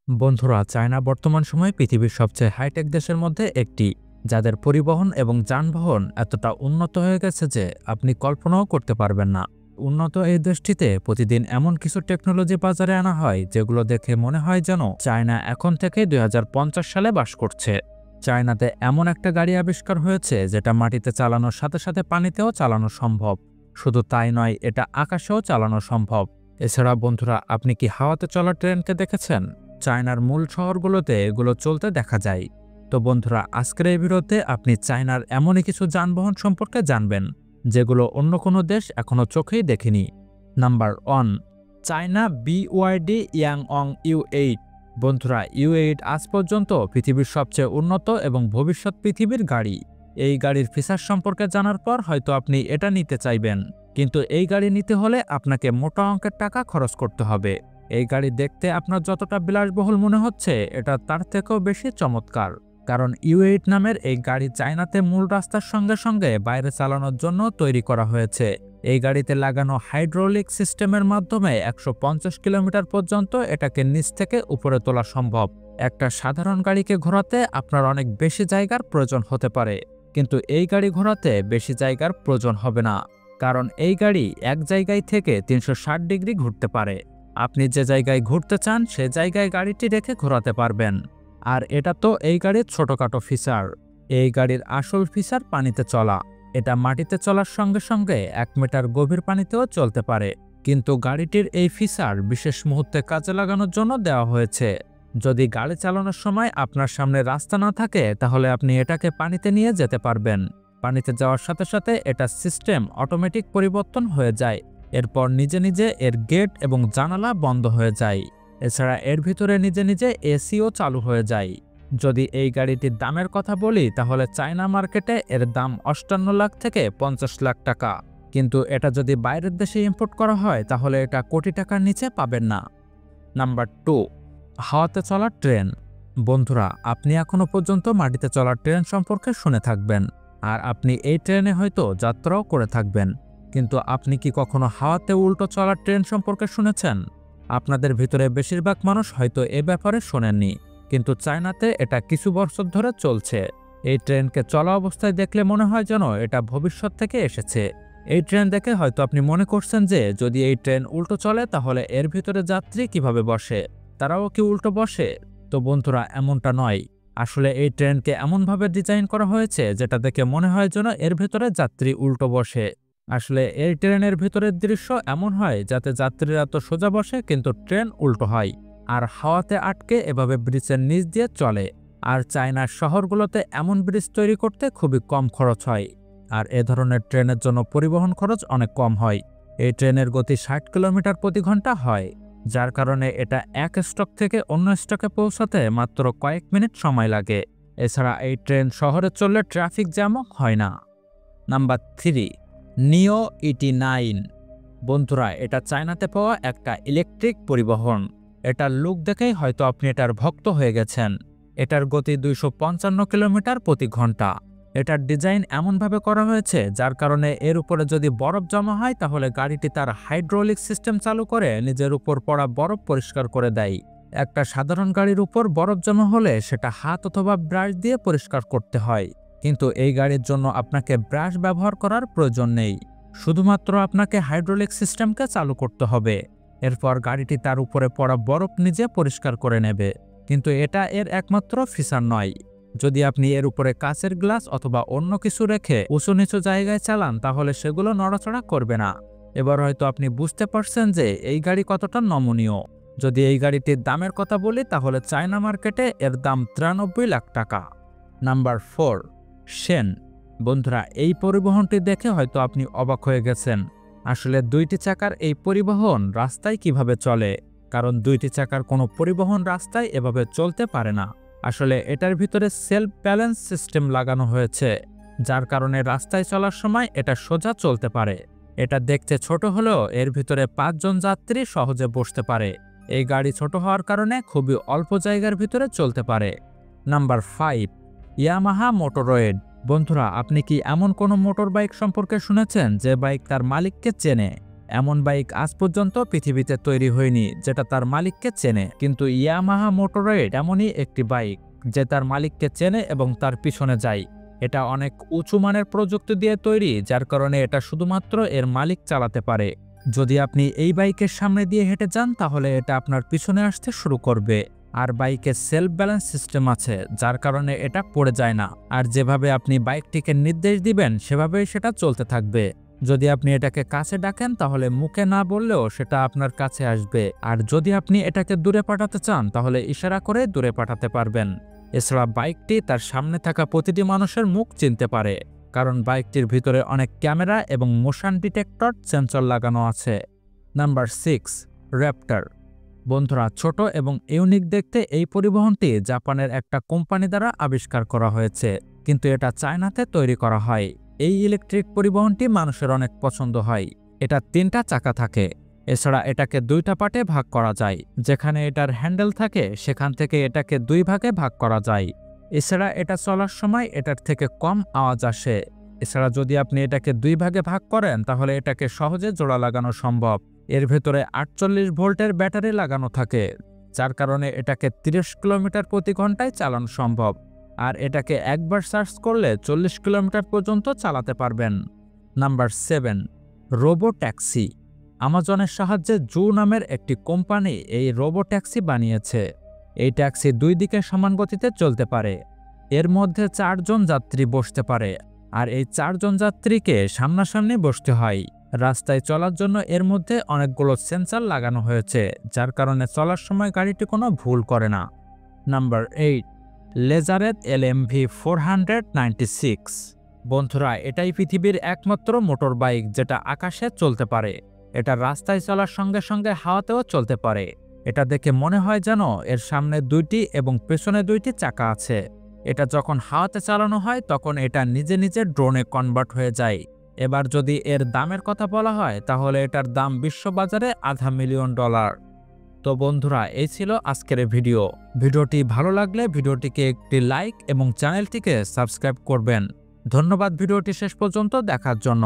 বন্ধুরা, চায়না বর্তমান সময়ে পৃথিবীর সবচেয়ে হাইটেক দেশের মধ্যে একটি, যাদের পরিবহন এবং যানবাহন এতটা উন্নত হয়ে গেছে যে আপনি কল্পনাও করতে পারবেন না। উন্নত এই দেশটিতে প্রতিদিন এমন কিছু টেকনোলজি বাজারে আনা হয় যেগুলো দেখে মনে হয় যেন চায়না এখন থেকে ২০৫০ সালে বাস করছে। চায়নাতে এমন একটা গাড়ি আবিষ্কার হয়েছে যেটা মাটিতে চালানোর সাথে সাথে পানিতেও চালানো সম্ভব। শুধু তাই নয়, এটা আকাশেও চালানো সম্ভব। এছাড়া বন্ধুরা, আপনি কি হাওয়াতে চলা ট্রেনকে দেখেছেন? চায়নার মূল শহরগুলোতে এগুলো চলতে দেখা যায়। তো বন্ধুরা, আজকের এই ভিডিওতে আপনি চায়নার এমনই কিছু যানবাহন সম্পর্কে জানবেন যেগুলো অন্য কোনো দেশ এখনো চোখেই দেখেনি। Number 1, China BYD ইয়াংঅং U8। বন্ধুরা, U8 আজ পর্যন্ত পৃথিবীর সবচেয়ে উন্নত এবং ভবিষ্যৎ পৃথিবীর গাড়ি। এই গাড়ির ফিচার সম্পর্কে জানার পর হয়তো আপনি এটা নিতে চাইবেন, কিন্তু এই গাড়ি নিতে হলে আপনাকে মোটা অঙ্কের টাকা খরচ করতে হবে। এই গাড়ি দেখতে আপনার যতটা বিলাসবহুল মনে হচ্ছে, এটা তার থেকেও বেশি চমৎকার। কারণ U8 নামের এই গাড়ি চায়নাতে মূল রাস্তার সঙ্গে সঙ্গে বাইরে চালানোর জন্য তৈরি করা হয়েছে। এই গাড়িতে লাগানো হাইড্রোলিক সিস্টেমের মাধ্যমে ১৫০ কিলোমিটার পর্যন্ত এটাকে নিচ থেকে উপরে তোলা সম্ভব। একটা সাধারণ গাড়িকে ঘোরাতে আপনার অনেক বেশি জায়গার প্রয়োজন হতে পারে, কিন্তু এই গাড়ি ঘোরাতে বেশি জায়গার প্রয়োজন হবে না, কারণ এই গাড়ি এক জায়গায় থেকে ৩৬০ ডিগ্রি ঘুরতে পারে। আপনি যে জায়গায় ঘুরতে চান সে জায়গায় গাড়িটি রেখে ঘোরাতে পারবেন। আর এটা তো এই গাড়ির ছোটখাটো ফিচার। এই গাড়ির আসল ফিচার পানিতে চলা। এটা মাটিতে চলার সঙ্গে সঙ্গে ১ মিটার গভীর পানিতেও চলতে পারে। কিন্তু গাড়িটির এই ফিচার বিশেষ মুহূর্তে কাজে লাগানোর জন্য দেওয়া হয়েছে। যদি গাড়ি চালানোর সময় আপনার সামনে রাস্তা না থাকে, তাহলে আপনি এটাকে পানিতে নিয়ে যেতে পারবেন। পানিতে যাওয়ার সাথে সাথে এটা সিস্টেম অটোমেটিক পরিবর্তন হয়ে যায়। এরপর নিজে নিজে এর গেট এবং জানালা বন্ধ হয়ে যায়। এছাড়া এর ভিতরে নিজে নিজে এসিও চালু হয়ে যায়। যদি এই গাড়িটির দামের কথা বলি, তাহলে চায়না মার্কেটে এর দাম ৫৮ লাখ থেকে ৫০ লাখ টাকা। কিন্তু এটা যদি বাইরের দেশে ইম্পোর্ট করা হয়, তাহলে এটা কোটি টাকার নিচে পাবেন না। নাম্বার 2, হাওয়াতে চলা ট্রেন। বন্ধুরা, আপনি এখনো পর্যন্ত মাটিতে চলা ট্রেন সম্পর্কে শুনে থাকবেন, আর আপনি এই ট্রেনে হয়তো যাত্রাও করে থাকবেন, কিন্তু আপনি কি কখনো হাওয়াতে উল্টো চলা ট্রেন সম্পর্কে শুনেছেন? আপনাদের ভিতরে বেশিরভাগ মানুষ হয়তো এ ব্যাপারে শোনেননি, কিন্তু চায়নাতে এটা কিছু বছর ধরে চলছে। এই ট্রেনকে চলা অবস্থায় দেখলে মনে হয় যেন এটা ভবিষ্যৎ থেকে এসেছে। এই ট্রেন দেখে হয়তো আপনি মনে করছেন যে যদি এই ট্রেন উল্টো চলে তাহলে এর ভিতরে যাত্রী কিভাবে বসে, তারাও কি উল্টো বসে? তো বন্ধুরা, এমনটা নয়। আসলে এই ট্রেনকে এমনভাবে ডিজাইন করা হয়েছে যেটা দেখে মনে হয় যেন এর ভিতরে যাত্রী উল্টো বসে। আসলে এই ট্রেনের ভিতরের দৃশ্য এমন হয় যাতে যাত্রীরা তো সোজা বসে, কিন্তু ট্রেন উল্টো হয় আর হাওয়াতে আটকে এভাবে ব্রিজের নিচ দিয়ে চলে। আর চায়নার শহরগুলোতে এমন ব্রিজ তৈরি করতে খুবই কম খরচ হয়, আর এ ধরনের ট্রেনের জন্য পরিবহন খরচ অনেক কম হয়। এই ট্রেনের গতি ৬০ কিলোমিটার প্রতি ঘন্টা হয়, যার কারণে এটা এক স্টক থেকে অন্য স্টকে পৌঁছাতে মাত্র কয়েক মিনিট সময় লাগে। এছাড়া এই ট্রেন শহরে চললে ট্রাফিক জ্যামও হয় না। নাম্বার 3, নিও ET9। বন্ধুরা, এটা চায়নাতে পাওয়া একটা ইলেকট্রিক পরিবহন। এটার লুক দেখেই হয়তো আপনি এটার ভক্ত হয়ে গেছেন। এটার গতি ২৫৫ কিলোমিটার প্রতি ঘন্টা। এটার ডিজাইন এমনভাবে করা হয়েছে যার কারণে এর উপরে যদি বরফ জমা হয়, তাহলে গাড়িটি তার হাইড্রোলিক সিস্টেম চালু করে নিজের উপর পড়া বরফ পরিষ্কার করে দেয়। একটা সাধারণ গাড়ির উপর বরফ জমা হলে সেটা হাত অথবা ব্রাশ দিয়ে পরিষ্কার করতে হয়, কিন্তু এই গাড়ির জন্য আপনাকে ব্রাশ ব্যবহার করার প্রয়োজন নেই। শুধুমাত্র আপনাকে হাইড্রোলিক সিস্টেমকে চালু করতে হবে। এরপর গাড়িটি তার উপরে পড়া বরফ নিজে পরিষ্কার করে নেবে। কিন্তু এটা এর একমাত্র ফিচার নয়। যদি আপনি এর উপরে কাঁচের গ্লাস অথবা অন্য কিছু রেখে উঁচু নিচু জায়গায় চালান, তাহলে সেগুলো নড়াচড়া করবে না। এবার হয়তো আপনি বুঝতে পারছেন যে এই গাড়ি কতটা নমনীয়। যদি এই গাড়িটির দামের কথা বলি, তাহলে চায়না মার্কেটে এর দাম ৯৩ লাখ টাকা। Number 4, Shane. বন্ধুরা, এই পরিবহনটি দেখে হয়তো আপনি অবাক হয়ে গেছেন। আসলে ২টি চাকার এই পরিবহন রাস্তায় কিভাবে চলে? কারণ ২টি চাকার কোনো পরিবহন রাস্তায় এভাবে চলতে পারে না। আসলে এটার ভিতরে সেলফ ব্যালেন্স সিস্টেম লাগানো হয়েছে, যার কারণে রাস্তায় চলার সময় এটা সোজা চলতে পারে। এটা দেখতে ছোট হলেও এর ভিতরে ৫ জন যাত্রী সহজে বসতে পারে। এই গাড়ি ছোট হওয়ার কারণে খুবই অল্প জায়গার ভিতরে চলতে পারে। Number 5, Yamaha Motoroid. বন্ধুরা, আপনি কি এমন কোনো মোটর বাইক সম্পর্কে শুনেছেন যে বাইক তার মালিককে চেনে? এমন বাইক আজ পর্যন্ত পৃথিবীতে তৈরি হয়নি যেটা তার মালিককে চেনে, কিন্তু ইয়ামাহা মোটরয়েড এমনই একটি বাইক যে তার মালিককে চেনে এবং তার পিছনে যায়। এটা অনেক উঁচু মানের প্রযুক্তি দিয়ে তৈরি, যার কারণে এটা শুধুমাত্র এর মালিক চালাতে পারে। যদি আপনি এই বাইকের সামনে দিয়ে হেঁটে যান তাহলে এটা আপনার পিছনে আসতে শুরু করবে। আর বাইকে সেলফ ব্যালেন্স সিস্টেম আছে, যার কারণে এটা পড়ে যায় না। আর যেভাবে আপনি বাইকটিকে নির্দেশ দিবেন সেভাবেই সেটা চলতে থাকবে। যদি আপনি এটাকে কাছে ডাকেন তাহলে মুখে না বললেও সেটা আপনার কাছে আসবে। আর যদি আপনি এটাকে দূরে পাঠাতে চান তাহলে ইশারা করে দূরে পাঠাতে পারবেন। এছাড়া বাইকটি তার সামনে থাকা প্রতিটি মানুষের মুখ চিনতে পারে, কারণ বাইকটির ভিতরে অনেক ক্যামেরা এবং মোশন ডিটেক্টর সেন্সর লাগানো আছে। Number 6, Raptor. বন্ধুরা, ছোট এবং ইউনিক দেখতে এই পরিবহনটি জাপানের একটা কোম্পানি দ্বারা আবিষ্কার করা হয়েছে, কিন্তু এটা চায়নাতে তৈরি করা হয়। এই ইলেকট্রিক পরিবহনটি মানুষের অনেক পছন্দ হয়। এটা 3টা চাকা থাকে। এছাড়া এটাকে 2টা পার্টে ভাগ করা যায়। যেখানে এটার হ্যান্ডেল থাকে সেখান থেকে এটাকে 2 ভাগে ভাগ করা যায়। এছাড়া এটা চলার সময় এটার থেকে কম আওয়াজ আসে। এছাড়া যদি আপনি এটাকে 2 ভাগে ভাগ করেন তাহলে এটাকে সহজে জোড়া লাগানো সম্ভব। এর ভেতরে 48 ভোল্টের ব্যাটারি লাগানো থাকে, যার কারণে এটাকে 30 কিলোমিটার প্রতি ঘন্টায় চালানো সম্ভব। আর এটাকে একবার চার্জ করলে 40 কিলোমিটার পর্যন্ত চালাতে পারবেন। Number 7, robo taxi. আমাজনের সাহায্যে জু নামের একটি কোম্পানি এই রোবো ট্যাক্সি বানিয়েছে। এই ট্যাক্সি 2 দিকে সমান গতিতে চলতে পারে। এর মধ্যে 4 জন যাত্রী বসতে পারে, আর এই 4 জন যাত্রীকে সামনাসামনি বসতে হয়। রাস্তায় চলার জন্য এর মধ্যে অনেকগুলো সেন্সর লাগানো হয়েছে, যার কারণে চলার সময় গাড়িটি কোনো ভুল করে না। Number 8, লেজারেদ LMV 496। বন্ধুরা, এটাই পৃথিবীর একমাত্র মোটর বাইক যেটা আকাশে চলতে পারে। এটা রাস্তায় চলার সঙ্গে সঙ্গে হাওয়াতেও চলতে পারে। এটা দেখে মনে হয় যেন এর সামনে 2টি এবং পেছনে 2টি চাকা আছে। এটা যখন হাওয়াতে চালানো হয় তখন এটা নিজে নিজে ড্রোনে কনভার্ট হয়ে যায়। এবার যদি এর দামের কথা বলা হয় তাহলে এটার দাম বিশ্ববাজারে $500,000। তো বন্ধুরা, এই ছিল আজকের ভিডিও। ভিডিওটি ভালো লাগলে ভিডিওটিকে একটি লাইক এবং চ্যানেলটিকে সাবস্ক্রাইব করবেন। ধন্যবাদ ভিডিওটি শেষ পর্যন্ত দেখার জন্য।